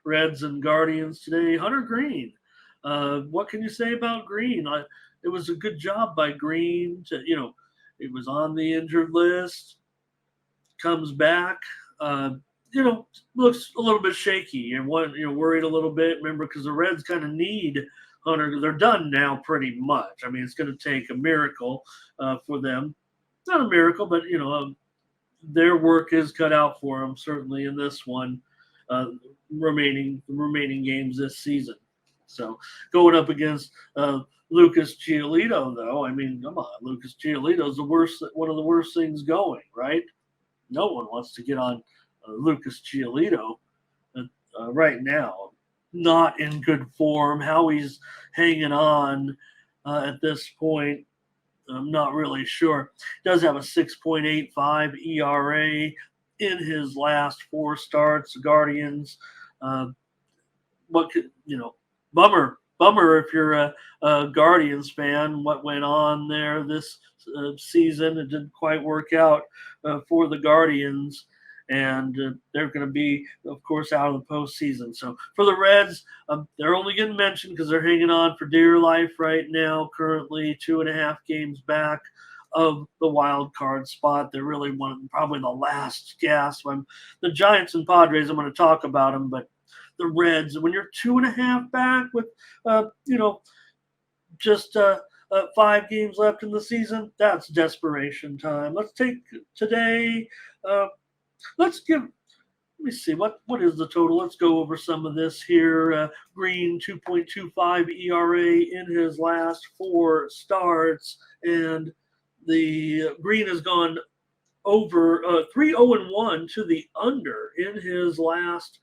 Reds and Guardians today. Hunter Green. What can you say about Green? It was a good job by Green to, it was on the injured list, comes back, uh, looks a little bit shaky and worried a little bit. Remember, because the Reds kind of need Hunter. They're done now pretty much. I mean, it's going to take a miracle for them. Not a miracle, but their work is cut out for them certainly in this one, uh, remaining games this season. So going up against Lucas Giolito, though, I mean, come on, Lucas Giolito is one of the worst things going, right? No one wants to get on Lucas Giolito right now. Not in good form. How he's hanging on at this point, I'm not really sure. Does have a 6.85 ERA in his last four starts. Guardians. Uh, what could bummer if you're a Guardians fan. What went on there this season? It didn't quite work out for the Guardians, and they're going to be, of course, out of the postseason. So for the Reds, they're only getting mentioned because they're hanging on for dear life right now. Currently, 2.5 games back of the wild card spot. They're really probably the last gasp. The Giants and Padres, I'm going to talk about them, but the Reds, when you're 2.5 back with, just 5 games left in the season, that's desperation time. Let's take today. Let me see, what is the total? Let's go over some of this here. Green, 2.25 ERA in his last 4 starts, and the Green has gone over 3-0-1 to the under in his last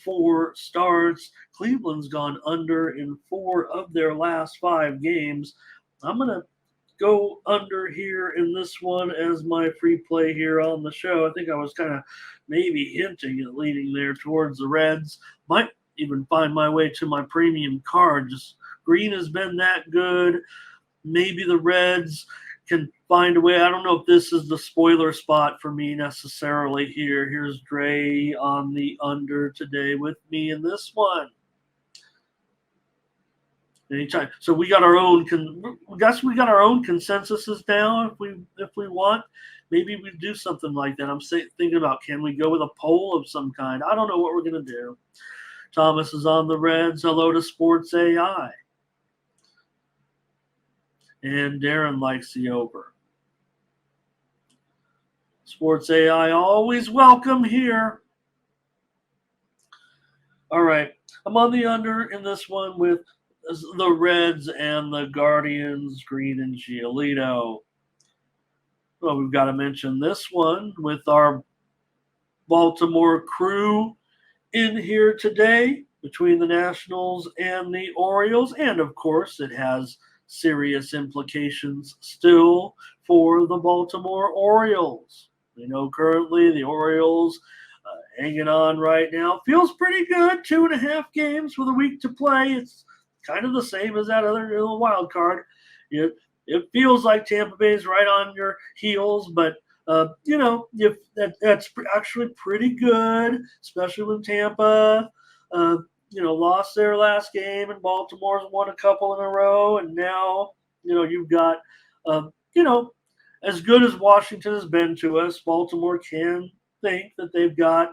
4 starts. Cleveland's gone under in 4 of their last 5 games. I'm going to go under here in this one as my free play here on the show. I think I was kind of maybe hinting at leading there towards the Reds. Might even find my way to my premium card. Just Green has been that good. Maybe the Reds can find a way. I don't know if this is the spoiler spot for me necessarily here. Here's Dre on the under today with me in this one. Anytime. So we got our own. We got our own consensuses now. If we want, maybe we do something like that. I'm thinking about, can we go with a poll of some kind? I don't know what we're gonna do. Thomas is on the Reds. Hello to Sports AI. And Darren likes the over. Sports AI always welcome here. All right, I'm on the under in this one with the Reds and the Guardians, Green and Giolito. Well, we've got to mention this one with our Baltimore crew in here today between the Nationals and the Orioles. And, of course, it has serious implications still for the Baltimore Orioles. We know currently the Orioles hanging on right now. Feels pretty good. 2.5 games with a week to play. It's kind of the same as that other little wild card. It feels like Tampa Bay is right on your heels, but that's actually pretty good, especially when Tampa, lost their last game and Baltimore's won a couple in a row, and now you've got, as good as Washington has been to us, Baltimore can think that they've got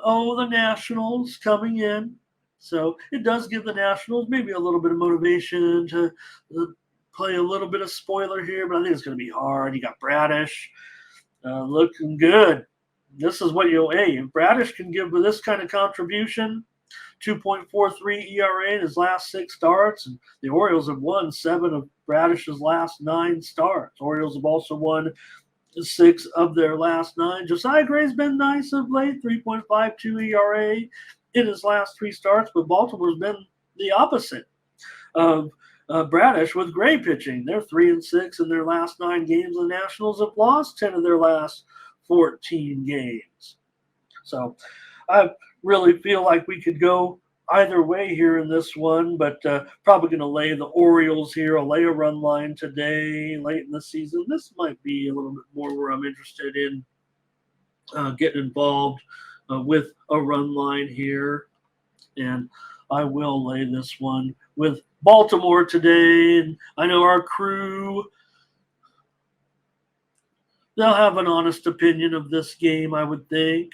the Nationals coming in. So it does give the Nationals maybe a little bit of motivation to play a little bit of spoiler here, but I think it's going to be hard. You got Bradish looking good. This is what if Bradish can give with this kind of contribution, 2.43 ERA in his last 6 starts, and the Orioles have won 7 of Bradish's last 9 starts. Orioles have also won 6 of their last 9. Josiah Gray's been nice of late, 3.52 ERA in his last 3 starts, but Baltimore's been the opposite of Bradish with Gray pitching. They're 3-6 in their last 9 games. The Nationals have lost 10 of their last 14 games. So I really feel like we could go either way here in this one, but probably going to lay the Orioles here. I'll lay a run line today late in the season. This might be a little bit more where I'm interested in getting involved with a run line here. And I will lay this one with Baltimore today. And I know our crew, they'll have an honest opinion of this game, I would think.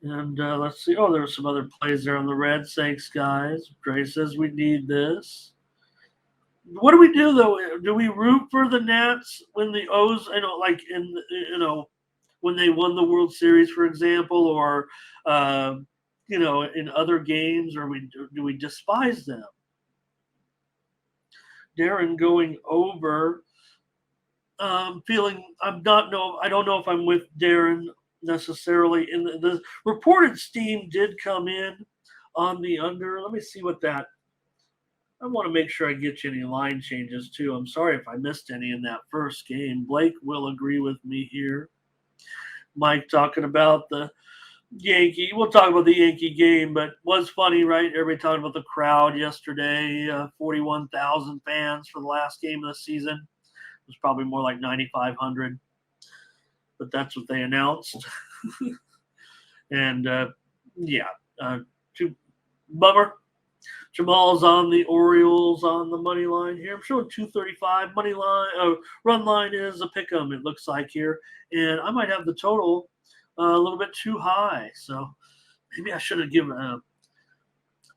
And let's see. Oh, there's some other plays there on the Reds. Thanks, guys. Dre says we need this. What do we do though? Do we root for the Nats when the O's, like when they won the World Series, for example, or in other games, or do we despise them? Darren going over. I don't know if I'm with Darren necessarily. In the reported steam did come in on the under. Let me see what that. I want to make sure I get you any line changes too. I'm sorry if I missed any in that first game. Blake will agree with me here. Mike talking about the Yankee. We'll talk about the Yankee game, but was funny, right? Everybody talking about the crowd yesterday. 41,000 fans for the last game of the season. It was probably more like 9,500, but that's what they announced. And too bummer. Jamal's on the Orioles on the money line here. I'm showing 235 money line. Run line is a pick 'em, it looks like here. And I might have the total a little bit too high. So maybe I should have given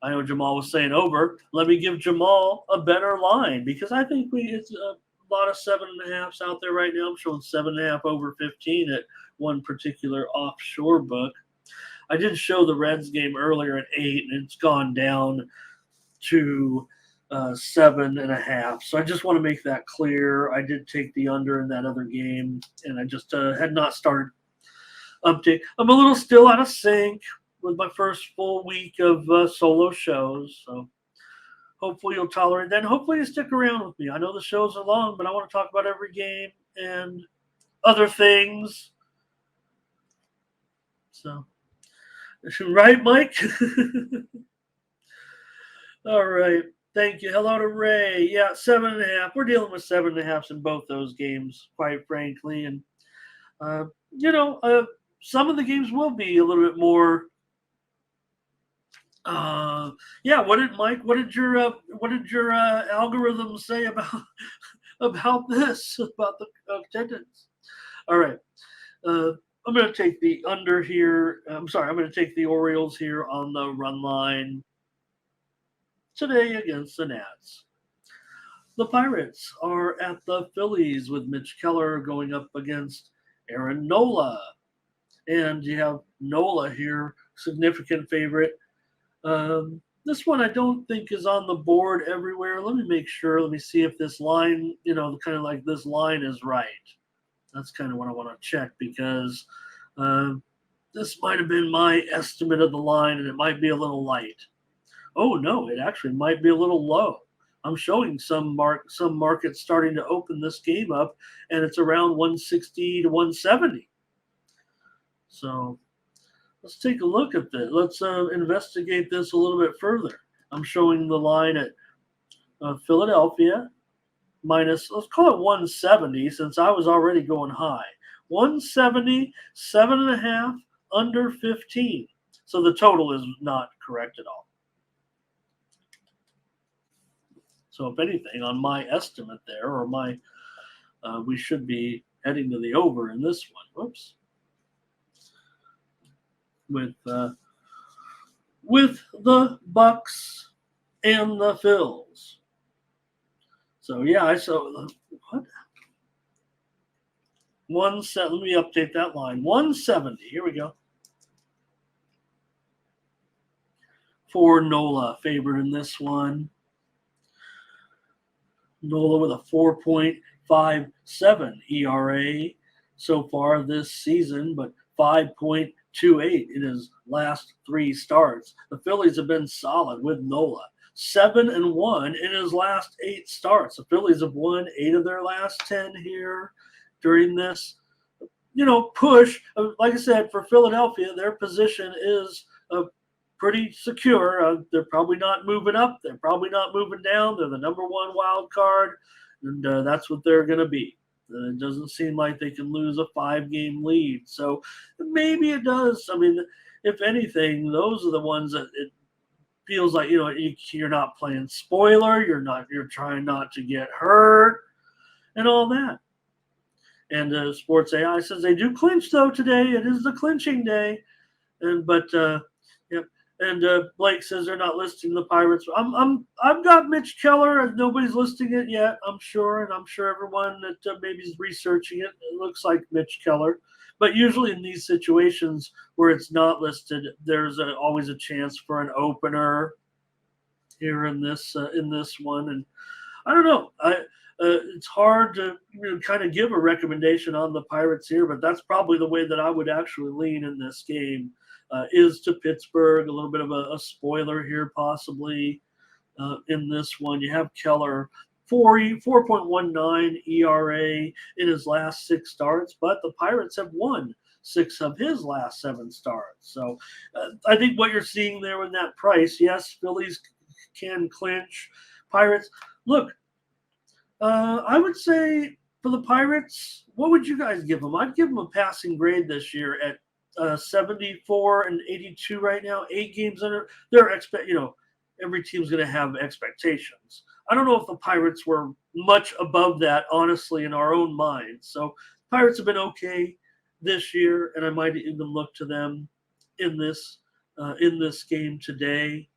I know Jamal was saying over. Let me give Jamal a better line because I think it's a lot of 7.5s out there right now. I'm showing 7.5 over 15 at one particular offshore book. I did show the Reds game earlier at 8, and it's gone down to 7.5. So I just want to make that clear. I did take the under in that other game, and I just had not started update. I'm a little still out of sync with my first full week of solo shows, so hopefully you'll tolerate that. And hopefully you stick around with me. I know the shows are long, but I want to talk about every game and other things. So, right, Mike? All right. Thank you. Hello to Ray. Yeah, 7.5. We're dealing with 7.5s in both those games, quite frankly. And, some of the games will be a little bit more. What did your algorithm say about this, about the attendance? All right. I'm going to take the under here. I'm going to take the Orioles here on the run line today against the Nats. The Pirates are at the Phillies with Mitch Keller going up against Aaron Nola. And you have Nola here, significant favorite. This one I don't think is on the board everywhere. Let me make sure. Let me see if this line, kind of like this line is right. That's kind of what I want to check because this might have been my estimate of the line, and it might be a little light. Oh, no, it actually might be a little low. I'm showing some markets starting to open this game up, and it's around 160 to 170. So let's take a look at this. Let's investigate this a little bit further. I'm showing the line at Philadelphia minus, let's call it 170 since I was already going high. 170, 7.5, under 15. So the total is not correct at all. So if anything, on my estimate there, or we should be heading to the over in this one. Whoops. With the Bucks and the Phils. So yeah, I saw what? Let me update that line. 170. Here we go. For Nola, favored in this one. Nola with a 4.57 ERA so far this season, but 5.28 in his last 3 starts. The Phillies have been solid with Nola. 7-1 in his last 8 starts. The Phillies have won 8 of their last 10 here during this, push. Like I said, for Philadelphia, their position is pretty secure. They're probably not moving up. They're probably not moving down. They're the number 1 wild card, and that's what they're going to be. It doesn't seem like they can lose a 5-game lead. So maybe it does. I mean, if anything, those are the ones that it feels like, you're not playing spoiler. You're trying not to get hurt and all that. And Sports AI says they do clinch though today. It is the clinching day. Yep. And Blake says they're not listing the Pirates. I've got Mitch Keller. Nobody's listing it yet, I'm sure, and I'm sure everyone that maybe is researching it. It looks like Mitch Keller. But usually in these situations where it's not listed, there's always a chance for an opener here in this one. And I don't know. It's hard to kind of give a recommendation on the Pirates here, but that's probably the way that I would actually lean in this game, is to Pittsburgh. A little bit of a spoiler here possibly in this one. You have Keller, 4.19 ERA in his last 6 starts, but the Pirates have won 6 of his last 7 starts. So I think what you're seeing there in that price, yes, Phillies can clinch. Pirates, look, I would say for the Pirates, what would you guys give them? I'd give them a passing grade this year at 74 and 82 right now. 8 games under. Every team's going to have expectations. I don't know if the Pirates were much above that, honestly, in our own minds. So Pirates have been okay this year, and I might even look to them in this game today.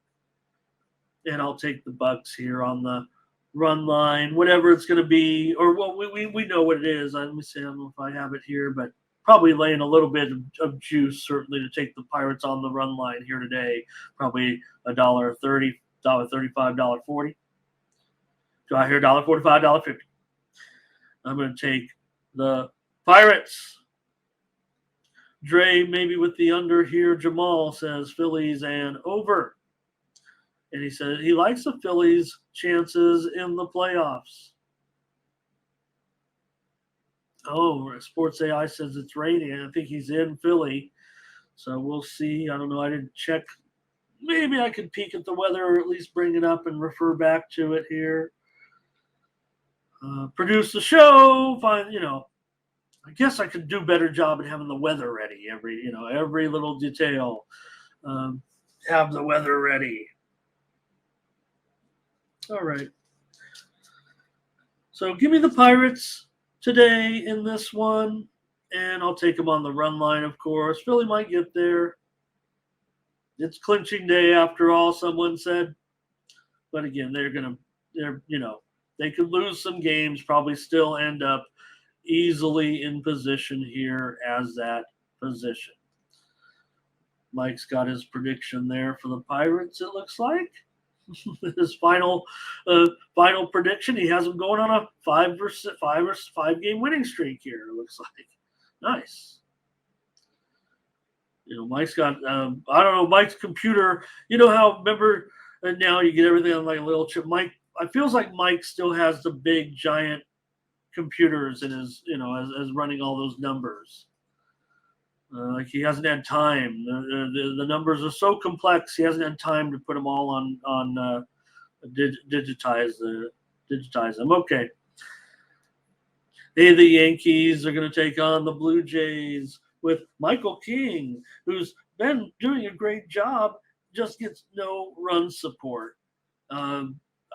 And I'll take the Bucks here on the run line, whatever it's going to be, or we know what it is. Let me see, I don't know if I have it here, but probably laying a little bit of juice certainly to take the Pirates on the run line here today. Probably $1.30, $1.35, $1.40. Do I hear $1.45, $1.50? I'm going to take the Pirates. Dre maybe with the under here. Jamal says Phillies and over. And he said he likes the Phillies' chances in the playoffs. Oh, Sports AI says it's raining. I think he's in Philly. So we'll see. I don't know. I didn't check. Maybe I could peek at the weather or at least bring it up and refer back to it here. Produce the show. I guess I could do a better job at having the weather ready. Every little detail. Have the weather ready. All right. So give me the Pirates today in this one, and I'll take them on the run line, of course. Philly might get there. It's clinching day after all, someone said. But again, they could lose some games, probably still end up easily in position here as that position. Mike's got his prediction there for the Pirates, it looks like. His final prediction. He has them going on a 5 game winning streak here. It looks like nice. Mike's got I don't know, Mike's computer. How remember now you get everything on like a little chip. Mike, it feels like Mike still has the big giant computers in his as running all those numbers. Like he hasn't had time. The numbers are so complex. He hasn't had time to put them all on digitize them. Okay. Hey, the Yankees are going to take on the Blue Jays with Michael King, who's been doing a great job, just gets no run support. I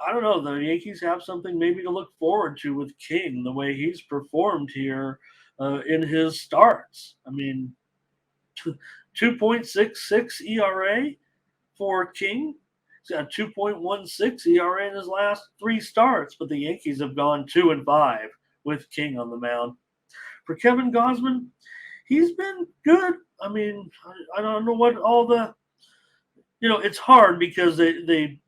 don't know. The Yankees have something maybe to look forward to with King, the way he's performed here in his starts. I mean, 2.66 ERA for King. He's got 2.16 ERA in his last 3 starts, but the Yankees have gone 2-5 with King on the mound. For Kevin Gausman, he's been good. I mean, I don't know what all the, it's hard because they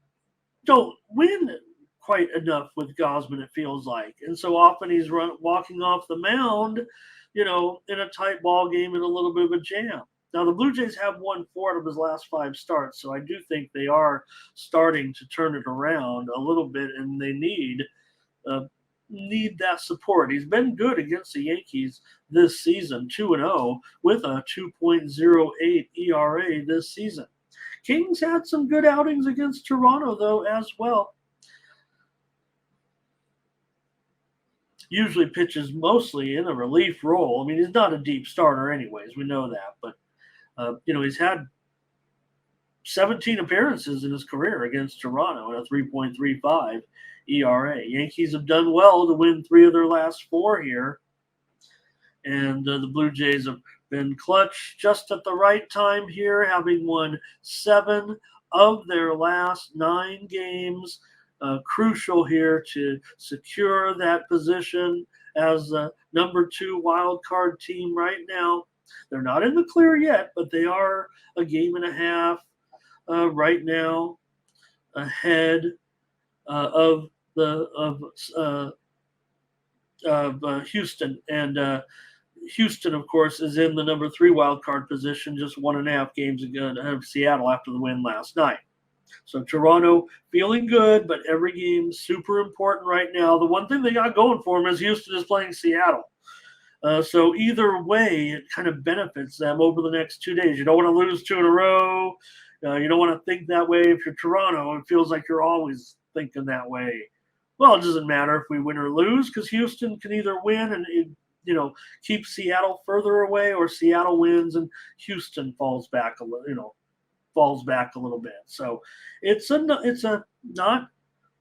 don't win quite enough with Gausman, it feels like. And so often he's walking off the mound, in a tight ball game in a little bit of a jam. Now, the Blue Jays have won 4 out of his last 5 starts, so I do think they are starting to turn it around a little bit, and they need that support. He's been good against the Yankees this season, 2-0, with a 2.08 ERA this season. King's had some good outings against Toronto, though, as well. usually pitches mostly in a relief role. I mean, he's not a deep starter, anyways. We know that, but he's had 17 appearances in his career against Toronto at a 3.35 ERA. Yankees have done well to win 3 of their last 4 here, and the Blue Jays have been clutch just at the right time here, having won 7 of their last 9 games. Crucial here to secure that position as the number 2 wild card team right now. They're not in the clear yet, but they are a game and a half right now ahead of Houston, and Houston, of course, is in the number 3 wild card position, just 1.5 games ahead of Seattle after the win last night. So Toronto feeling good, but every game super important right now. The one thing they got going for them is Houston is playing Seattle. So either way, it kind of benefits them over the next 2 days. You don't want to lose 2 in a row. You don't want to think that way. If you're Toronto, it feels like you're always thinking that way. Well, it doesn't matter if we win or lose, because Houston can either win and keep Seattle further away, or Seattle wins and Houston falls back a little bit. So it's a not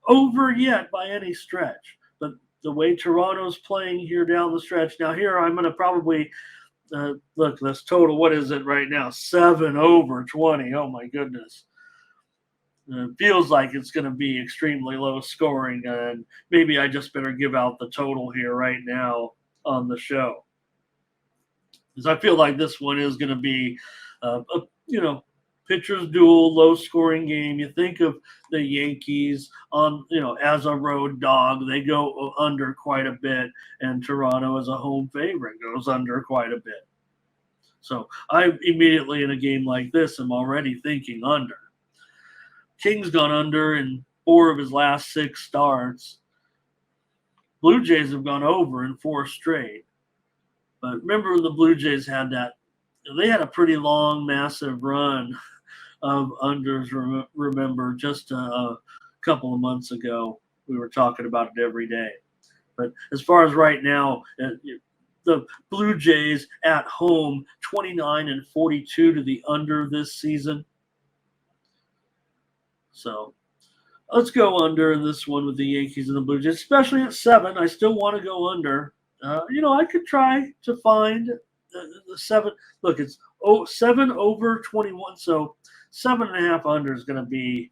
over yet by any stretch. But the way Toronto's playing here down the stretch, now here I'm going to probably look, this total, what is it right now? 7 over 20. Oh my goodness. It feels like it's going to be extremely low scoring, and maybe I just better give out the total here right now on the show, because I feel like this one is going to be a pitcher's duel, low scoring game. You think of the Yankees as a road dog, they go under quite a bit, and Toronto as a home favorite goes under quite a bit. So I immediately, in a game like this, am already thinking under. King's gone under in 4 of his last 6 starts. Blue Jays have gone over in 4 straight. But remember when the Blue Jays had they had a pretty long, massive run of unders, remember, just a couple of months ago. We were talking about it every day. But as far as right now, the Blue Jays at home, 29-42 to the under this season. So let's go under in this one with the Yankees and the Blue Jays, especially at 7. I still want to go under. I could try to find the 7. Look, it's 7 over 21, so 7.5 under is going to be,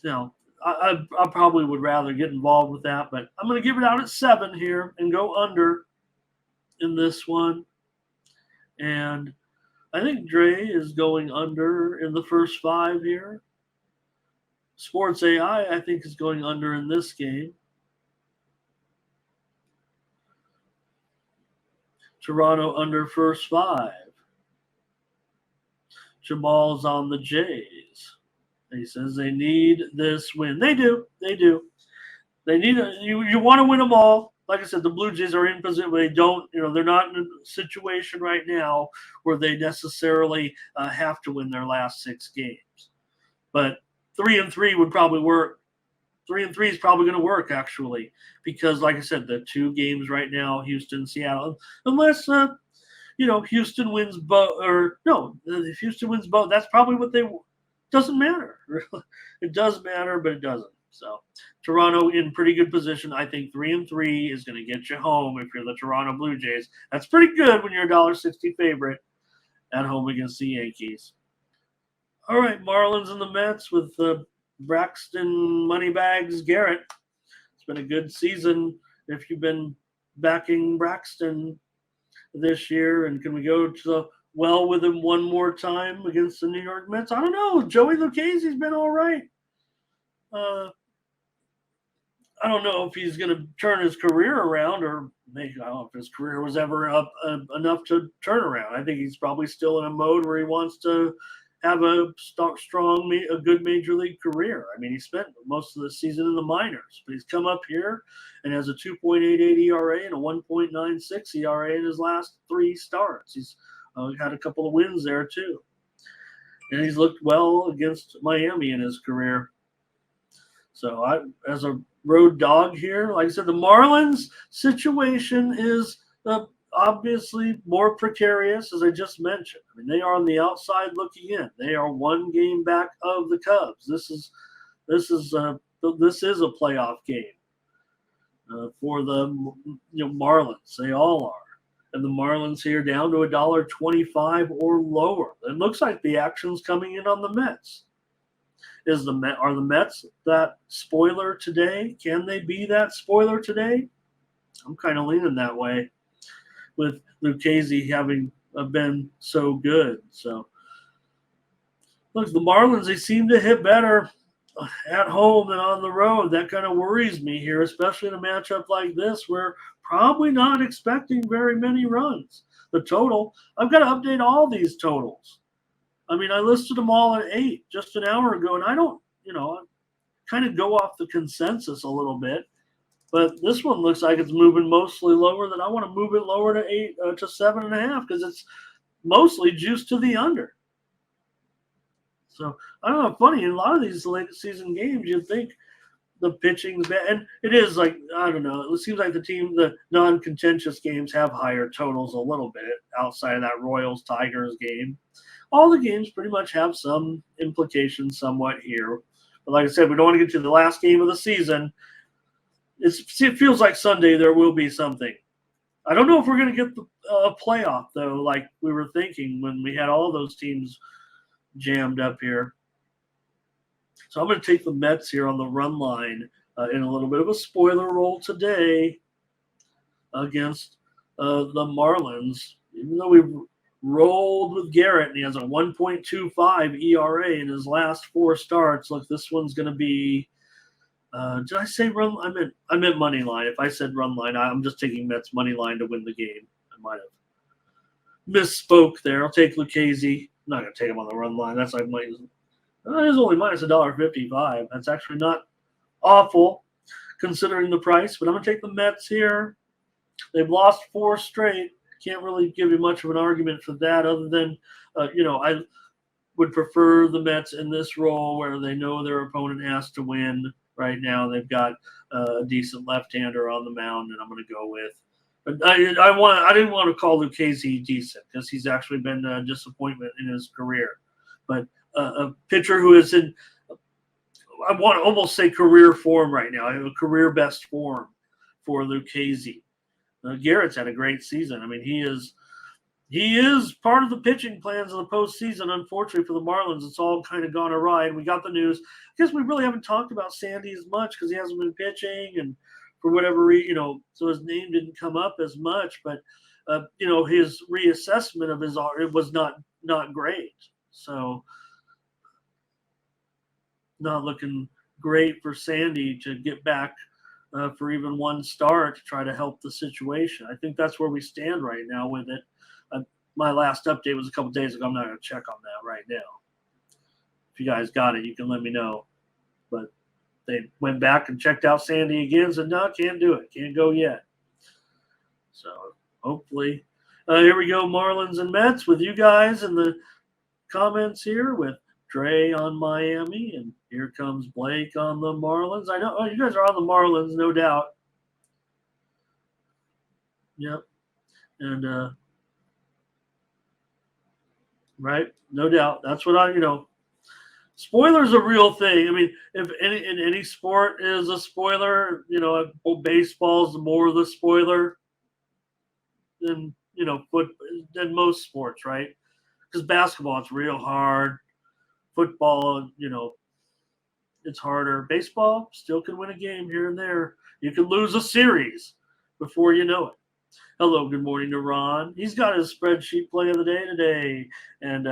I probably would rather get involved with that, but I'm going to give it out at 7 here and go under in this one. And I think Dre is going under in the first 5 here. Sports AI, I think, is going under in this game. Toronto under first 5. Jamal's on the Jays. He says they need this win. They do. They need you want to win them all. Like I said, the Blue Jays are in position where they don't, they're not in a situation right now where they necessarily have to win their last 6 games. But 3-3 would probably work. 3-3 is probably going to work, actually, because, like I said, the 2 games right now, Houston, Seattle, unless Houston wins both, if Houston wins both, that's probably what doesn't matter. It does matter, but it doesn't. So Toronto in pretty good position. I think 3-3 is going to get you home if you're the Toronto Blue Jays. That's pretty good when you're a $1.60 favorite at home against the Yankees. All right, Marlins and the Mets with Braxton Moneybags Garrett. It's been a good season if you've been backing Braxton this year. And can we go to the well with him one more time against the New York Mets? I don't know. Joey Lucchese's been all right. I don't know if he's going to turn his career around, or maybe I don't know if his career was ever up enough to turn around. I think he's probably still in a mode where he wants to have a good major league career. I mean, he spent most of the season in the minors, but he's come up here and has a 2.88 ERA and a 1.96 ERA in his last 3 starts. He's had a couple of wins there too. And he's looked well against Miami in his career. So as a road dog here. Like I said, the Marlins situation is obviously more precarious, as I just mentioned. I mean, they are on the outside looking in. They are one game back of the Cubs. This is a playoff game for the Marlins. They all are. And the Marlins here down to $1.25 or lower. It looks like the action's coming in on the Mets. Are the Mets that spoiler today? Can they be that spoiler today? I'm kind of leaning that way with Lucchesi having been so good. So, look, the Marlins, they seem to hit better at home than on the road. That kind of worries me here, especially in a matchup like this where probably not expecting very many runs. The total, I've got to update all these totals. I mean, I listed them all at 8 just an hour ago, and I don't, kind of go off the consensus a little bit. But this one looks like it's moving mostly lower than I want to move it lower to 8 to 7.5 because it's mostly juiced to the under. So I don't know. Funny, in a lot of these late season games, you'd think the pitching's bad, and it is like I don't know. It seems like the non-contentious games have higher totals a little bit outside of that Royals Tigers game. All the games pretty much have some implications somewhat here. But like I said, we don't want to get to the last game of the season. It feels like Sunday there will be something. I don't know if we're going to get a playoff, though, like we were thinking when we had all those teams jammed up here. So I'm going to take the Mets here on the run line in a little bit of a spoiler roll today against the Marlins. Even though we rolled with Garrett and he has a 1.25 ERA in his last 4 starts. Look, this one's going to be did I say run? I meant money line. If I said run line, I'm just taking Mets money line to win the game. I might have misspoke there. I'll take Lucchesi. I'm not going to take him on the run line. That's like that is only minus $1.55. That's actually not awful considering the price. But I'm going to take the Mets here. They've lost 4 straight. Can't really give you much of an argument for that other than, I would prefer the Mets in this role where they know their opponent has to win. Right now, they've got a decent left-hander on the mound, and I'm going to go with. But I didn't want to call Lucchesi decent because he's actually been a disappointment in his career. But a pitcher who is in, I want to almost say career form right now. I have a career best form for Lucchesi. Garrett's had a great season. I mean, he is part of the pitching plans of the postseason. Unfortunately for the Marlins, it's all kind of gone awry. And we got the news. I guess we really haven't talked about Sandy as much because he hasn't been pitching, and for whatever reason, so his name didn't come up as much. But his reassessment of it was not great. So not looking great for Sandy to get back for even one start to try to help the situation. I think that's where we stand right now with it. My last update was a couple days ago. I'm not going to check on that right now. If you guys got it, you can let me know. But they went back and checked out Sandy again, said, no, can't do it. Can't go yet. So hopefully. Here we go, Marlins and Mets with you guys in the comments here with Dre on Miami. And here comes Blake on the Marlins. I know you guys are on the Marlins, no doubt. Yep. And right? No doubt. That's what spoiler's a real thing. I mean, if in any sport is a spoiler, baseball's more the spoiler than, than most sports, right? Because basketball, it's real hard. Football, it's harder. Baseball still can win a game here and there. You can lose a series before you know it. Hello, good morning to Ron. He's got his spreadsheet play of the day today, and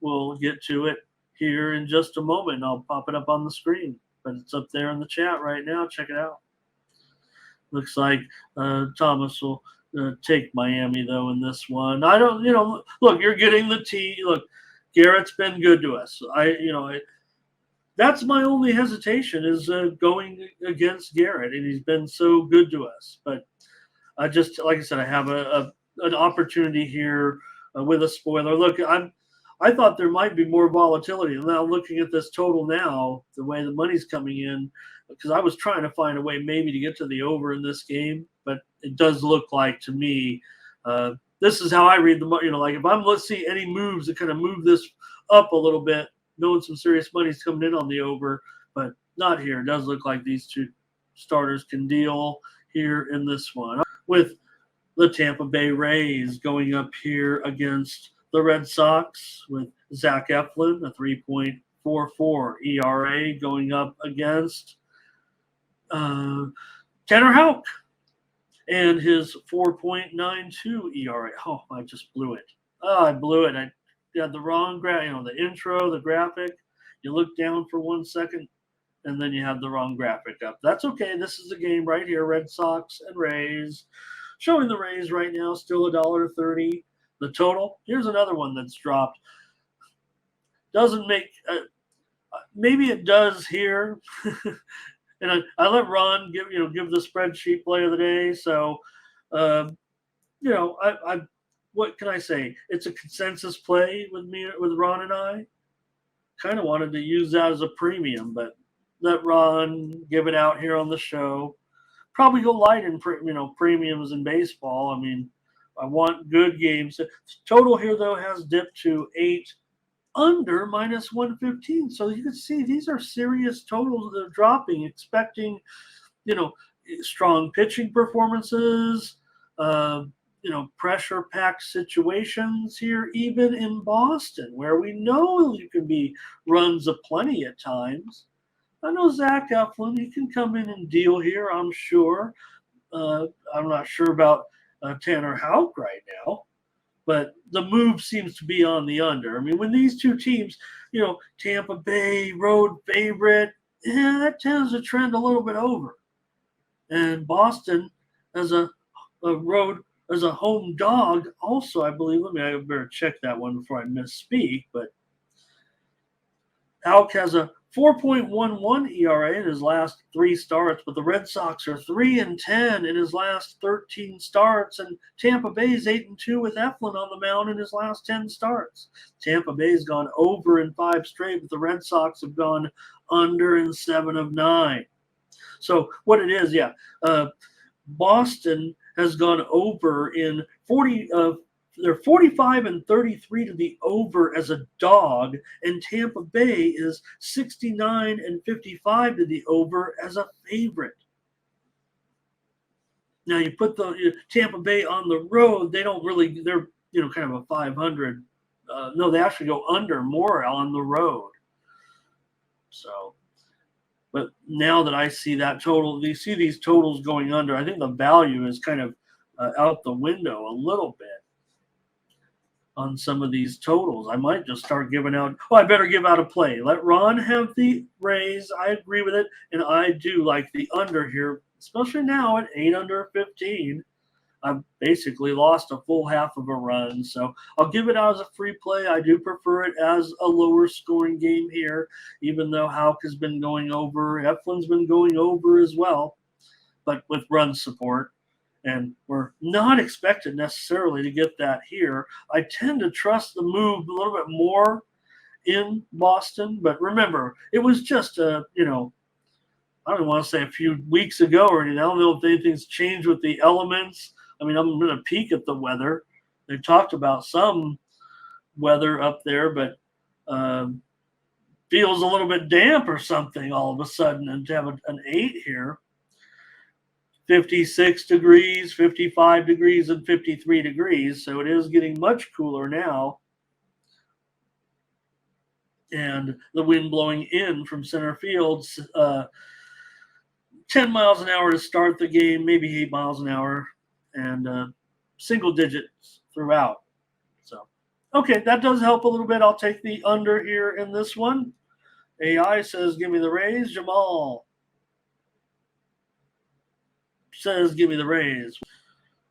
we'll get to it here in just a moment. I'll pop it up on the screen, but it's up there in the chat right now. Check it out. Looks like Thomas will take Miami, though, in this one. I don't, look, you're getting the T. Look, Garrett's been good to us. That's my only hesitation is going against Garrett, and he's been so good to us. But I just, like I said, I have an opportunity here with a spoiler. Look, I thought there might be more volatility. And now looking at this total now, the way the money's coming in, because I was trying to find a way maybe to get to the over in this game, but it does look like to me, this is how I read the, like if I'm, let's see any moves that kind of move this up a little bit, knowing some serious money's coming in on the over, but not here. It does look like these two starters can deal here in this one, with the Tampa Bay Rays going up here against the Red Sox with Zach Eflin, a 3.44 ERA, going up against Tanner Houck and his 4.92 ERA. Oh, I just blew it. Oh, I blew it. I had the wrong the intro, the graphic. You look down for 1 second, and then you have the wrong graphic up. That's okay. This is the game right here, Red Sox and Rays. Showing the Rays right now still $1.30. The total, here's another one that's dropped. Doesn't make maybe it does here. And I let Ron give the spreadsheet play of the day. So I what can I say? It's a consensus play with Ron and I. Kind of wanted to use that as a premium, but let Ron give it out here on the show. Probably go light in premiums in baseball. I mean, I want good games. Total here though has dipped to 8 under -115. So you can see these are serious totals that are dropping, expecting strong pitching performances, pressure packed situations here, even in Boston, where we know you can be runs aplenty at times. I know Zach Eflin, he can come in and deal here, I'm sure. I'm not sure about Tanner Houck right now, but the move seems to be on the under. I mean, when these two teams, Tampa Bay, road favorite, that tends to trend a little bit over. And Boston as a home dog also, I believe. I better check that one before I misspeak, but Houck has a 4.11 ERA in his last 3 starts, but the Red Sox are 3-10 in his last 13 starts, and Tampa Bay's 8-2 with Eflin on the mound in his last 10 starts. Tampa Bay's gone over in 5 straight, but the Red Sox have gone under in 7 of 9. So what it is, Boston has gone over in 40 of they're 45-33 to the over as a dog, and Tampa Bay is 69-55 to the over as a favorite. Now you put the Tampa Bay on the road, they're kind of a 500. No, they actually go under more on the road. So, but now that I see that total, you see these totals going under, I think the value is kind of out the window a little bit on some of these totals. I might just start giving out. Oh, I better give out a play. Let Ron have the Rays. I agree with it, and I do like the under here, especially now at 8 under 15. I've basically lost a full half of a run, so I'll give it out as a free play. I do prefer it as a lower scoring game here, even though Houck has been going over. Eflin's been going over as well, but with run support. And we're not expected necessarily to get that here. I tend to trust the move a little bit more in Boston. But remember, it was just I don't want to say a few weeks ago or anything. I don't know if anything's changed with the elements. I mean, I'm going to peek at the weather. They talked about some weather up there, but feels a little bit damp or something all of a sudden. And to have an 8 here, 56 degrees, 55 degrees, and 53 degrees. So it is getting much cooler now. And the wind blowing in from center field, 10 miles an hour to start the game, maybe 8 miles an hour, and single digits throughout. So, okay, that does help a little bit. I'll take the under here in this one. AI says, give me the Rays. Jamal says, give me the Rays.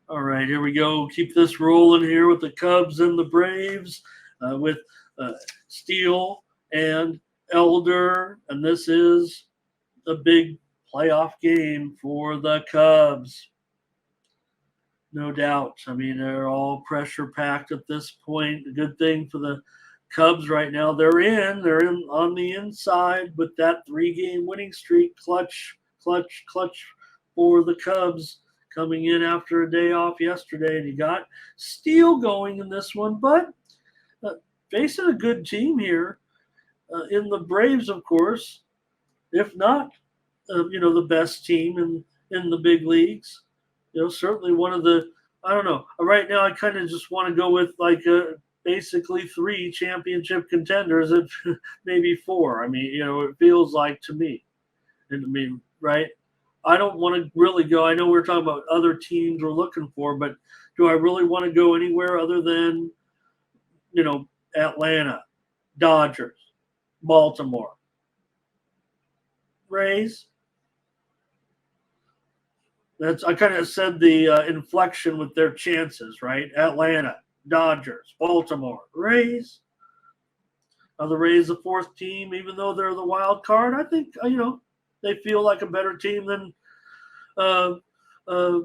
All right, here we go. Keep this rolling here with the Cubs and the Braves, with Steele and Elder. And this is a big playoff game for the Cubs. No doubt. I mean, they're all pressure packed at this point. A good thing for the Cubs right now, they're in on the inside with that 3-game winning streak. Clutch for the Cubs coming in after a day off yesterday. And you got Steele going in this one, but facing a good team here in the Braves, of course, if not, the best team in the big leagues. Certainly one of the, I don't know. Right now, I kind of just want to go with basically 3 championship contenders, and maybe 4. I mean, it feels like to me. And I mean, right? I don't want to really go. I know we're talking about other teams we're looking for, but do I really want to go anywhere other than, Atlanta, Dodgers, Baltimore, Rays? I kind of said the inflection with their chances, right? Atlanta, Dodgers, Baltimore, Rays. Are the Rays the 4th team, even though they're the wild card? I think they feel like a better team than uh, uh,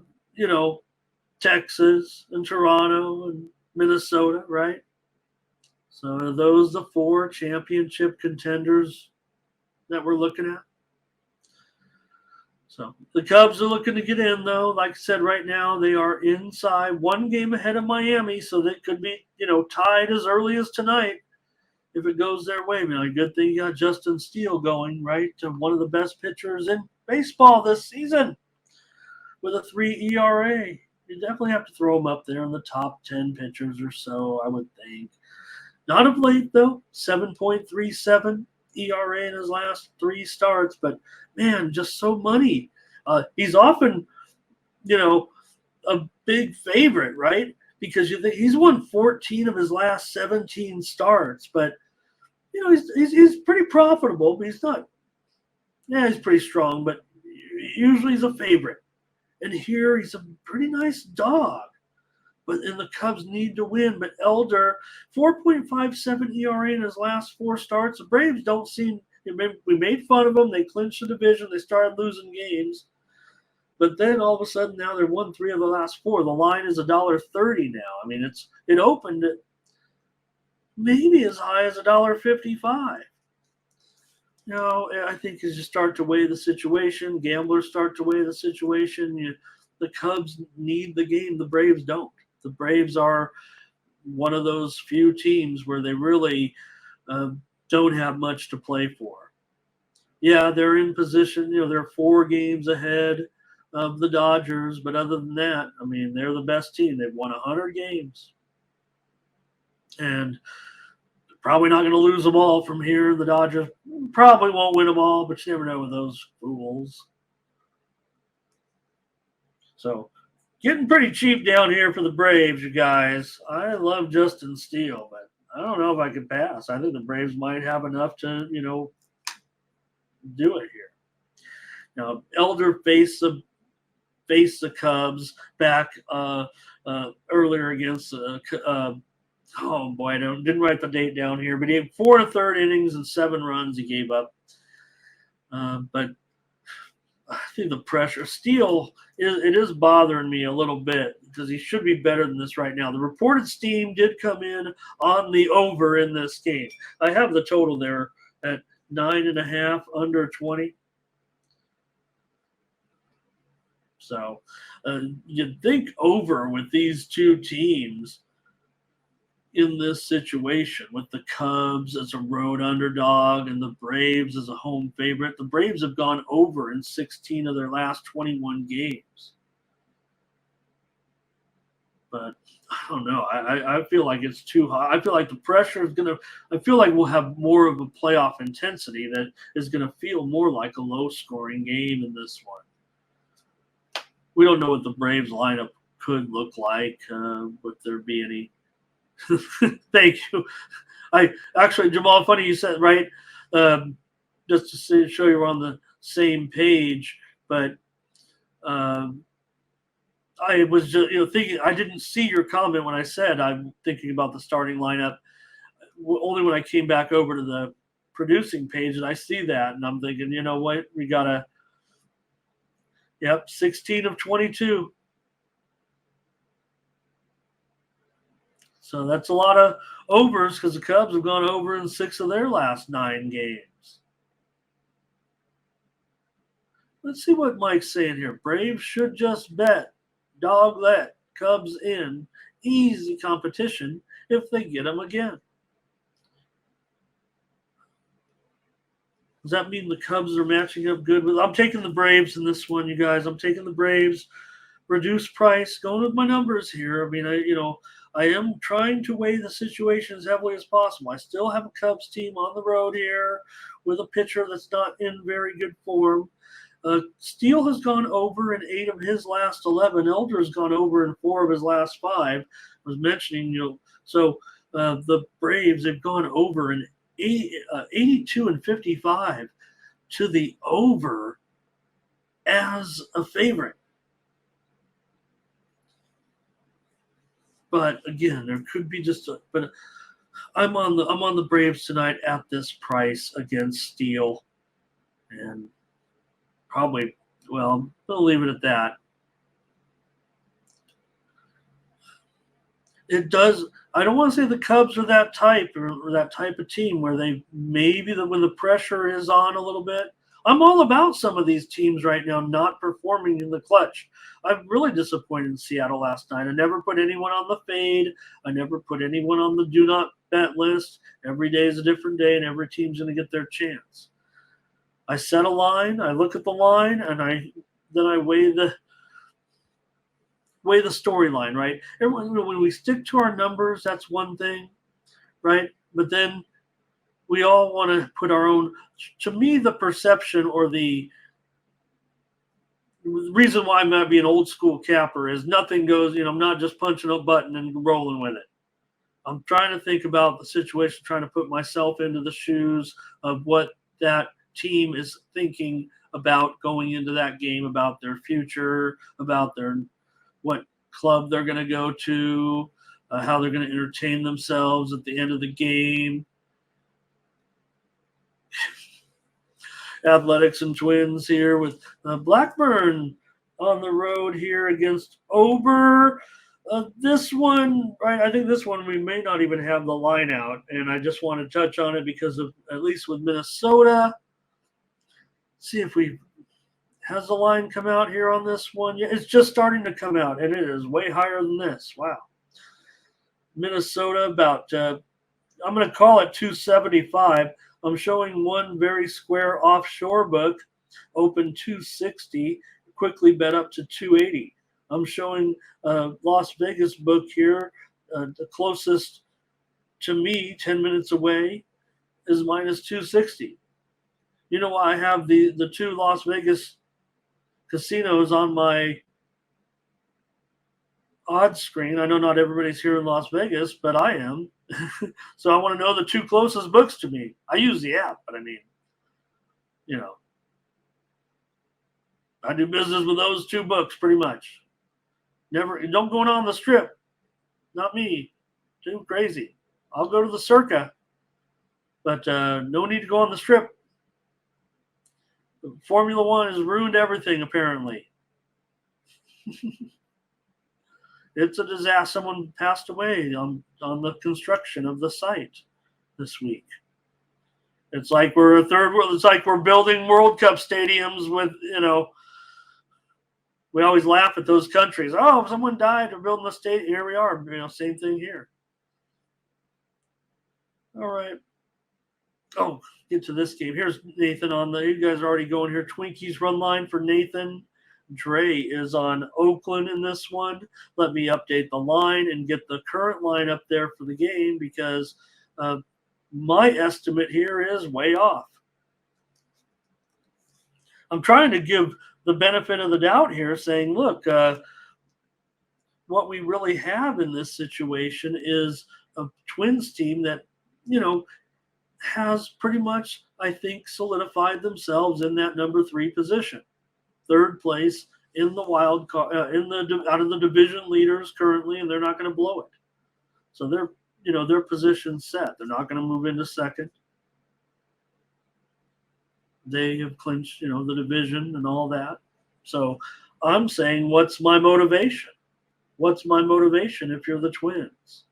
Texas and Toronto and Minnesota, right? So are those the 4 championship contenders that we're looking at? So the Cubs are looking to get in, though. Like I said, right now they are inside 1 game ahead of Miami, so they could be, tied as early as tonight if it goes their way. A good thing you got Justin Steele going, right? To one of the best pitchers in baseball this season with a 3 ERA. You definitely have to throw him up there in the top 10 pitchers or so, I would think. Not of late, though. 7.37 ERA in his last 3 starts, but man, just so money. He's often, a big favorite, right? Because you think he's won 14 of his last 17 starts, but he's pretty profitable, but he's not. Yeah, he's pretty strong, but usually he's a favorite. And here he's a pretty nice dog. And the Cubs need to win. But Elder, 4.57 ERA in his last 4 starts. The Braves don't seem. We made fun of them. They clinched the division. They started losing games. But then all of a sudden now they've won 3 of the last 4. The line is $1.30 now. I mean, it opened at maybe as high as $1.55. I think as you start to weigh the situation, gamblers start to weigh the situation. The Cubs need the game. The Braves don't. The Braves are one of those few teams where they really don't have much to play for. Yeah, they're in position. They're 4 games ahead of the Dodgers. But other than that, I mean, they're the best team. They've won 100 games. And probably not going to lose them all from here. The Dodgers probably won't win them all, but you never know with those fools. So getting pretty cheap down here for the Braves, you guys. I love Justin Steele, but I don't know if I could pass. I think the Braves might have enough to, do it here. Now, Elder faced the Cubs back earlier against oh boy, I didn't write the date down here, but he had 4 1/3 innings and 7 runs he gave up. But I think the pressure, Steele, it is bothering me a little bit because he should be better than this right now. The reported steam did come in on the over in this game. I have the total there at 9.5 under 20. So you'd think over with these 2 teams in this situation with the Cubs as a road underdog and the Braves as a home favorite. The Braves have gone over in 16 of their last 21 games. But I don't know. I feel like it's too high. I feel like the pressure is going to – I feel like we'll have more of a playoff intensity that is going to feel more like a low-scoring game in this one. We don't know what the Braves lineup could look like. Would there be any – Thank you. Jamal, funny you said, right? Just to show you we're on the same page, but I was just thinking. I didn't see your comment when I said I'm thinking about the starting lineup. Only when I came back over to the producing page and I see that, and I'm thinking, you know what, we gotta. Yep, 16 of 22. So that's a lot of overs because the Cubs have gone over in 6 of their last 9 games. Let's see what Mike's saying here. Braves should just bet. Dog let. Cubs in. Easy competition if they get them again. Does that mean the Cubs are matching up good with? I'm taking the Braves in this one, you guys. I'm taking the Braves. Reduced price. Going with my numbers here. I mean, I am trying to weigh the situation as heavily as possible. I still have a Cubs team on the road here with a pitcher that's not in very good form. Steele has gone over in 8 of his last 11. Elder has gone over in 4 of his last 5. I was mentioning, so the Braves have gone over in 82 and 55 to the over as a favorite. But again, there could be but I'm on the Braves tonight at this price against Steele, and probably, well, I'm gonna leave it at that. It does. I don't want to say the Cubs are that type or that type of team where they maybe when the pressure is on a little bit. I'm all about some of these teams right now not performing in the clutch. I'm really disappointed in Seattle last night. I never put anyone on the fade. I never put anyone on the do not bet list. Every day is a different day, and every team's going to get their chance. I set a line. I look at the line, and then I weigh the storyline, right? When we stick to our numbers, that's one thing, right? But then we all want to put our own. To me, the perception or the reason why I might be an old school capper is nothing goes. I'm not just punching a button and rolling with it. I'm trying to think about the situation, trying to put myself into the shoes of what that team is thinking about going into that game, about their future, about what club they're going to go to, how they're going to entertain themselves at the end of the game. Athletics and Twins here with Blackburn on the road here against Ober. This one, right? I think this one we may not even have the line out, and I just want to touch on it because of, at least with Minnesota. See if has the line come out here on this one? Yeah, it's just starting to come out, and it is way higher than this. Wow. Minnesota about, I'm going to call it 275. I'm showing one very square offshore book, open 260, quickly bet up to 280. I'm showing Las Vegas book here. The closest to me, 10 minutes away, is minus 260. I have the 2 Las Vegas casinos on my odds screen. I know not everybody's here in Las Vegas, but I am. So I want to know the 2 closest books to me. I use the app, but I mean, I do business with those 2 books pretty much. Don't go on the strip. Not me. Too crazy. I'll go to the Circa, but no need to go on the strip. Formula One has ruined everything, apparently. It's a disaster. Someone passed away on the construction of the site this week. It's like we're It's like we're building World Cup stadiums with, we always laugh at those countries. Oh, someone died. They're building a stadium. Here we are. Same thing here. All right. Oh, get to this game. Here's Nathan you guys are already going here. Twinkies run line for Nathan. Dre is on Oakland in this one. Let me update the line and get the current line up there for the game because my estimate here is way off. I'm trying to give the benefit of the doubt here, saying, look, what we really have in this situation is a Twins team that, has pretty much, I think, solidified themselves in that number 3 position. 3rd place in the wild card, out of the division leaders currently, and they're not going to blow it. So their position's set. They're not going to move into 2nd. They have clinched, the division and all that. So I'm saying, what's my motivation? What's my motivation if you're the Twins?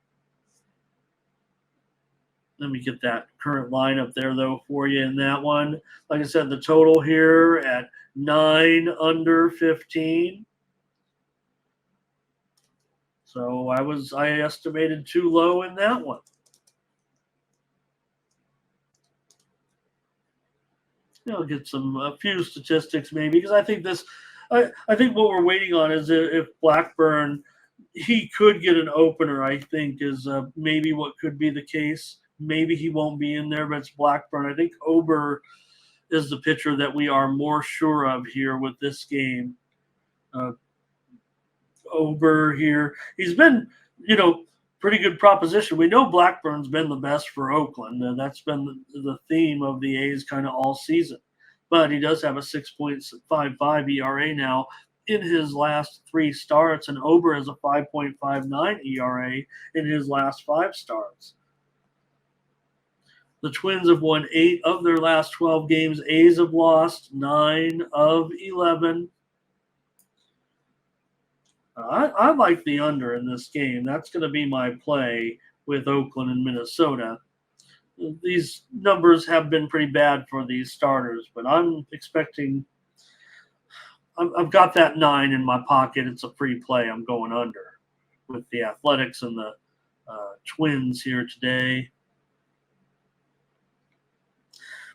Let me get that current lineup there, though, for you in that one. Like I said, the total here at 9 under 15. So I estimated too low in that one. I'll get a few statistics maybe, because I think I think what we're waiting on is if Blackburn, he could get an opener. I think is maybe what could be the case. Maybe he won't be in there, but it's Blackburn. I think Ober is the pitcher that we are more sure of here with this game. Uh, Ober here, he's been, pretty good proposition. We know Blackburn's been the best for Oakland, and that's been the theme of the A's kind of all season. But he does have a 6.55 ERA now in his last 3 starts, and Ober has a 5.59 ERA in his last 5 starts. The Twins have won 8 of their last 12 games. A's have lost 9 of 11. I like the under in this game. That's going to be my play with Oakland and Minnesota. These numbers have been pretty bad for these starters, but I'm expecting. I've got that 9 in my pocket. It's a free play. I'm going under with the Athletics and the Twins here today.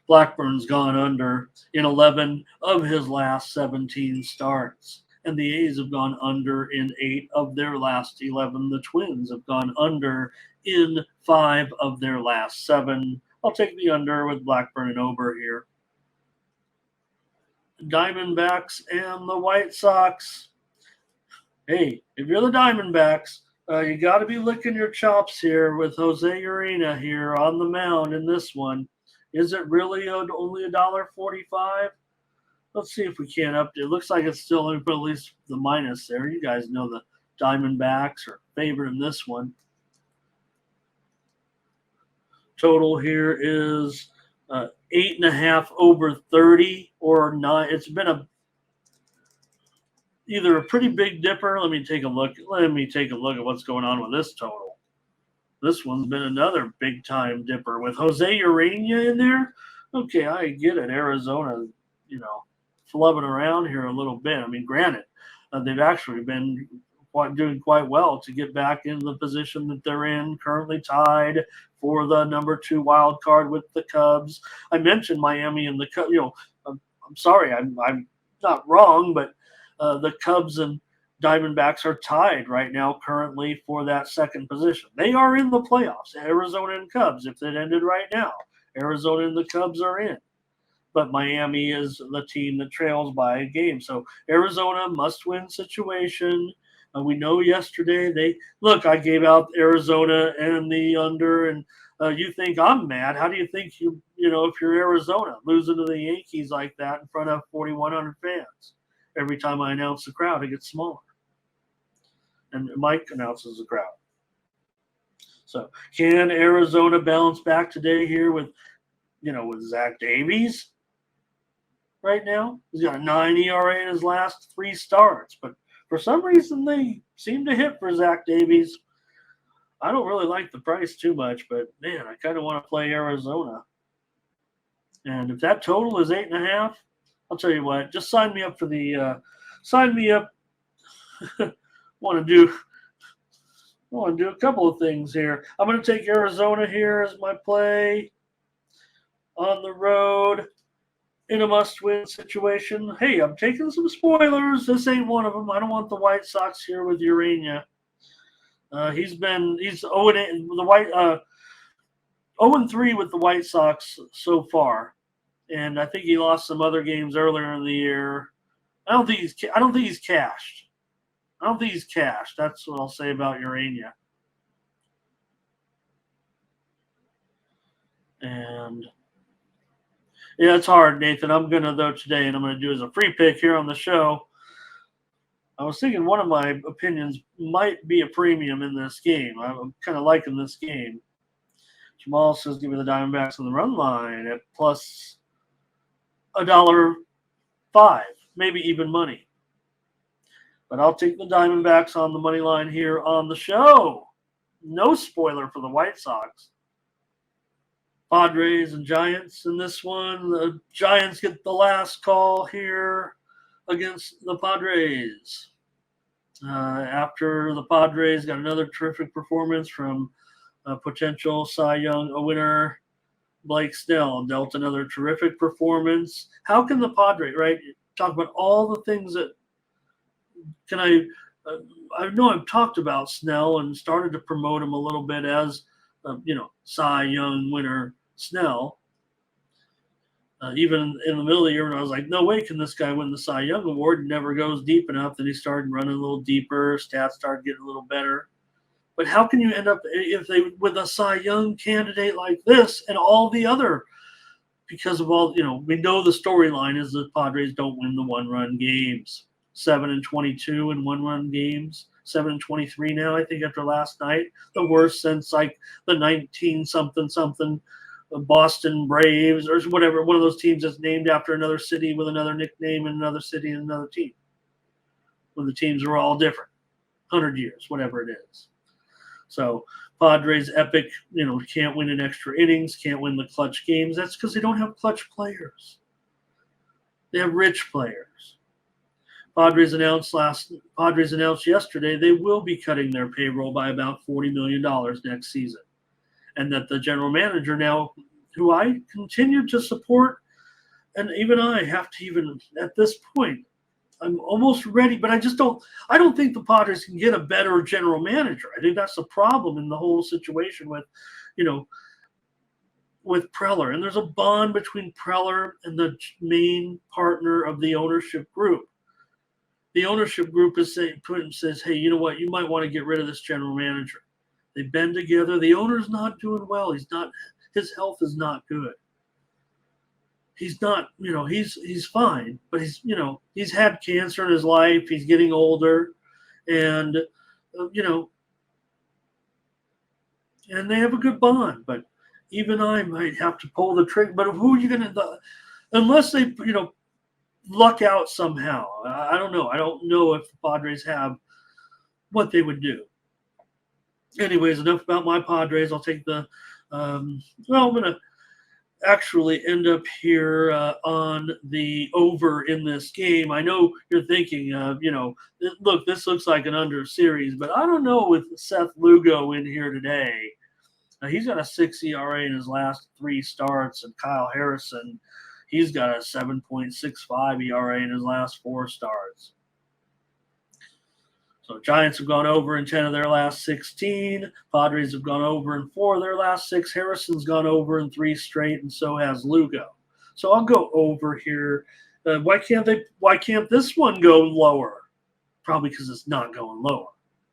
Blackburn's gone under in 11 of his last 17 starts. And the A's have gone under in 8 of their last 11. The Twins have gone under in 5 of their last 7. I'll take the under with Blackburn and Ober here. Diamondbacks and the White Sox. Hey, if you're the Diamondbacks, you got to be licking your chops here with Jose Urena here on the mound in this one. Is it really only $1.45? Let's see if we can update. It looks like it's still at least the minus there. You guys know the Diamondbacks are favored in this one. Total here is 8.5 over 30 or 9. It's been either a pretty big dipper. Let me take a look at what's going on with this total. This one's been another big time dipper with Jose Urena in there. Okay, I get it. Arizona, flubbing around here a little bit. I mean, granted, they've actually been doing quite well to get back in the position that they're in, currently tied for the number 2 wild card with the Cubs. I mentioned Miami and the Cubs. I'm sorry, I'm not wrong, but the Cubs and Diamondbacks are tied right now currently for that second position. They are in the playoffs, Arizona and Cubs. If it ended right now, Arizona and the Cubs are in. But Miami is the team that trails by a game. So Arizona must-win situation. We know yesterday I gave out Arizona and the under, and you think I'm mad. How do you think if you're Arizona, losing to the Yankees like that in front of 4,100 fans? Every time I announce the crowd, it gets smaller. And Mike announces the crowd. So can Arizona bounce back today here with Zach Davies? Right now, he's got a 9 ERA in his last 3 starts, but for some reason they seem to hit for Zach Davies. I don't really like the price too much, but man, I kind of want to play Arizona. And if that total is 8.5, I'll tell you what, just sign me up for the sign me up. want to do a couple of things here. I'm going to take Arizona here as my play on the road. In a must-win situation. Hey, I'm taking some spoilers. This ain't one of them. I don't want the White Sox here with Urena. He's 0-3 with the White Sox so far, and I think he lost some other games earlier in the year. I don't think he's cashed. That's what I'll say about Urena. And yeah, it's hard, Nathan. I'm going to, though, today, and I'm going to do as a free pick here on the show. I was thinking one of my opinions might be a premium in this game. I'm kind of liking this game. Jamal says, give me the Diamondbacks on the run line at plus $1.05, maybe even money. But I'll take the Diamondbacks on the money line here on the show. No spoiler for the White Sox. Padres and Giants in this one. The Giants get the last call here against the Padres. After the Padres got another terrific performance from potential Cy Young winner Blake Snell, dealt another terrific performance. How can the Padres, right? Talk about all the things that can I know I've talked about Snell and started to promote him a little bit as, Cy Young winner Snell. Even in the middle of the year when I was like, no way can this guy win the Cy Young Award. He never goes deep enough. Then he started running a little deeper. Stats started getting a little better. But how can you end up with a Cy Young candidate like this and all the other? Because of all, we know the storyline is the Padres don't win the one-run games. 7-22 in one-run games. 7-23 now, I think, after last night. The worst since like the 19-something Boston Braves or whatever, one of those teams that's named after another city with another nickname and another city and another team. When the teams are all different. 100 years, whatever it is. So Padres epic, can't win in extra innings, can't win the clutch games. That's because they don't have clutch players. They have rich players. Padres announced yesterday they will be cutting their payroll by about $40 million next season. And that the general manager now, who I continue to support, and even I have to even at this point, I'm almost ready, but I don't think the Padres can get a better general manager. I think that's the problem in the whole situation with Preller. And there's a bond between Preller and the main partner of the ownership group. The ownership group says, hey, you know what? You might want to get rid of this general manager. They've been together. The owner's not doing well. His health is not good. He's not, he's fine, but he's had cancer in his life. He's getting older, and, and they have a good bond. But even I might have to pull the trigger. But who are you going to, unless they, luck out somehow? I don't know. I don't know if the Padres have what they would do. Anyways, enough about my Padres. I'll take the, I'm going to actually end up here on the over in this game. I know you're thinking, look, this looks like an under series, but I don't know with Seth Lugo in here today. He's got a 6 ERA in his last 3 starts, and Kyle Harrison, he's got a 7.65 ERA in his last 4 starts. So Giants have gone over in 10 of their last 16. Padres have gone over in 4 of their last 6. Harrison's gone over in 3 straight, and so has Lugo. So I'll go over here. Why can't this one go lower? Probably because it's not going lower,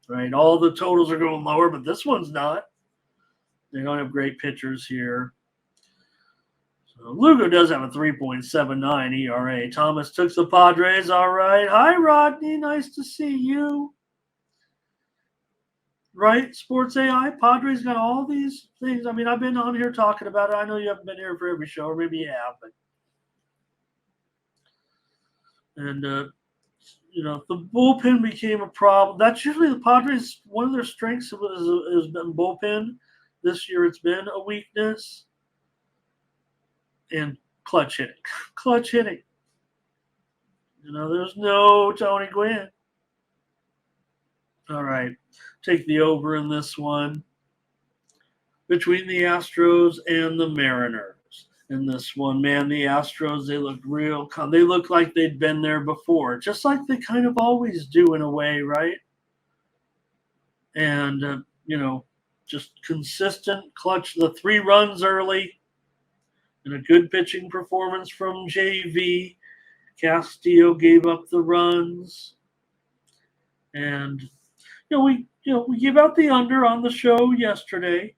right? All the totals are going lower, but this one's not. They don't have great pitchers here. So Lugo does have a 3.79 ERA. Thomas took the Padres. All right. Hi, Rodney. Nice to see you. Right, Sports AI, Padres got all these things. I mean, I've been on here talking about it. I know you haven't been here for every show, or maybe you have, but the bullpen became a problem. That's usually the Padres. One of their strengths has been bullpen. This year, it's been a weakness, and clutch hitting. Clutch hitting. There's no Tony Gwynn. All right. Take the over in this one. Between the Astros and the Mariners in this one. Man, the Astros, they look real. They look like they'd been there before, just like they kind of always do in a way, right? And, just consistent clutch. The 3 runs early and a good pitching performance from JV. Castillo gave up the runs. And, we gave out the under on the show yesterday,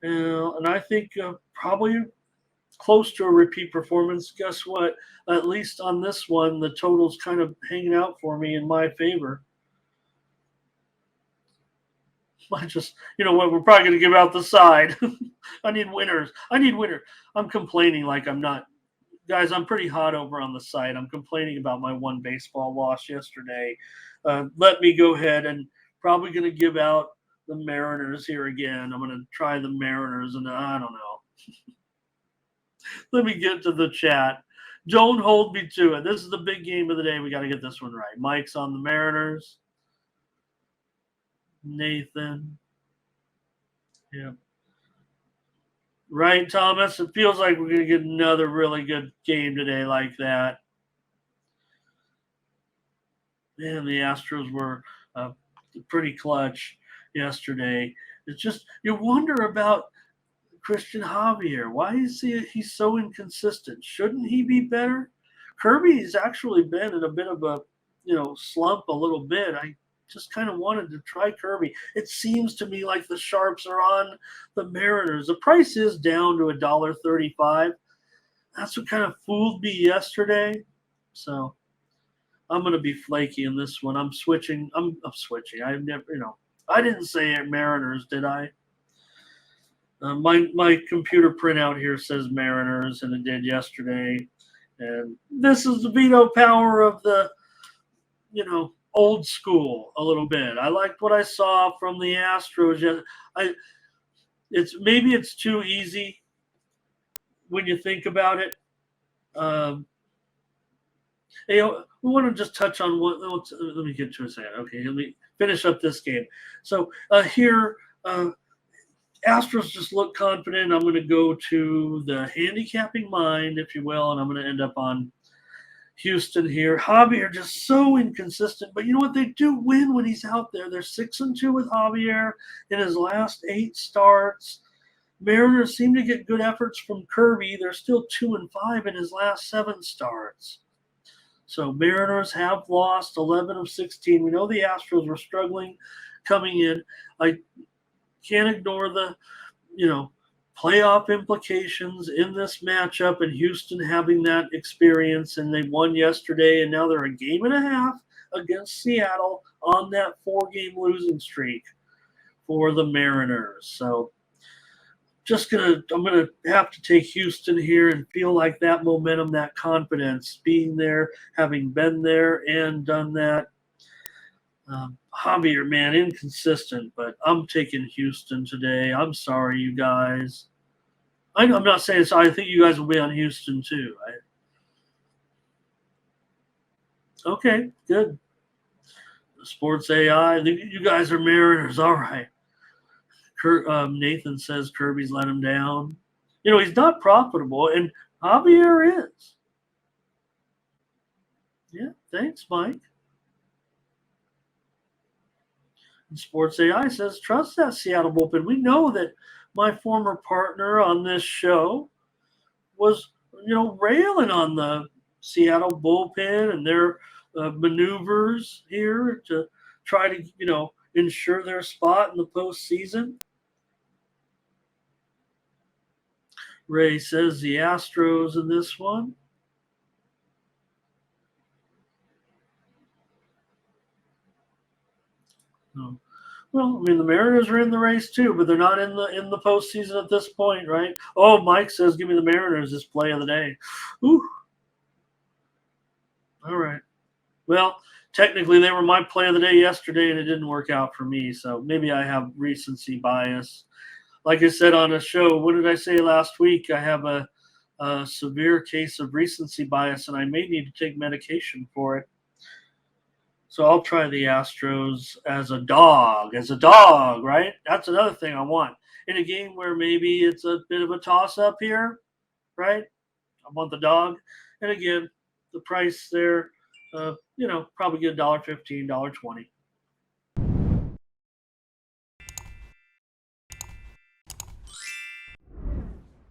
and I think probably close to a repeat performance. Guess what? At least on this one, the total's kind of hanging out for me in my favor. I just, what? We're probably going to give out the side. I need winners. I'm complaining like I'm not. Guys, I'm pretty hot over on the site. I'm complaining about my one baseball loss yesterday. Let me go ahead and probably going to give out the Mariners here again. I'm going to try the Mariners, and I don't know. Let me get to the chat. Don't hold me to it. This is the big game of the day. We got to get this one right. Mike's on the Mariners. Nathan. Yeah. Right, Thomas? It feels like we're going to get another really good game today like that. Man, the Astros were pretty clutch yesterday. It's just, you wonder about Christian Javier. Why is he's so inconsistent? Shouldn't he be better? Kirby's actually been in a bit of a slump a little bit. I just kind of wanted to try Kirby. It seems to me like the sharps are on the Mariners. The price is down to $1.35. That's what kind of fooled me yesterday. So I'm going to be flaky in this one. I'm switching. I'm switching. I've never, I didn't say Mariners, did I? My computer printout here says Mariners, and it did yesterday. And this is the veto power of the, old school a little bit. I liked what I saw from the Astros. It's too easy when you think about it. Hey, we want to just touch on one. Let me get to a second. Okay, let me finish up this game. So here, Astros just look confident. I'm going to go to the handicapping mind, if you will, and I'm going to end up on Houston here. Javier just so inconsistent, but you know what? They do win when he's out there. They're 6-2 with Javier in his last 8 starts. Mariners seem to get good efforts from Kirby. They're still 2-5 in his last 7 starts. So Mariners have lost 11 of 16. We know the Astros were struggling coming in. I can't ignore the, playoff implications in this matchup, and Houston having that experience, and they won yesterday, and now they're a game and a half against Seattle on that 4-game losing streak for the Mariners. So I'm gonna have to take Houston here and feel like that momentum, that confidence, being there, having been there and done that. Javier, man, inconsistent, but I'm taking Houston today. I'm sorry, you guys. I'm not saying so. I think you guys will be on Houston too. Okay, good. Sports AI, you guys are Mariners. All right. Nathan says Kirby's let him down. He's not profitable, and Javier is. Yeah, thanks, Mike. And Sports AI says, trust that Seattle bullpen. We know that my former partner on this show was, railing on the Seattle bullpen and their maneuvers here to try to, ensure their spot in the postseason. Ray says the Astros in this one. No. Well, I mean, the Mariners are in the race too, but they're not in the postseason at this point, right? Oh, Mike says, "Give me the Mariners this play of the day." Ooh. All right. Well, technically, they were my play of the day yesterday, and it didn't work out for me. So maybe I have recency bias. Like I said on a show, what did I say last week? I have a severe case of recency bias, and I may need to take medication for it. So I'll try the Astros as a dog, right? That's another thing I want. In a game where maybe it's a bit of a toss-up here, right? I want the dog. And again, the price there, probably get $1.15, $1.20.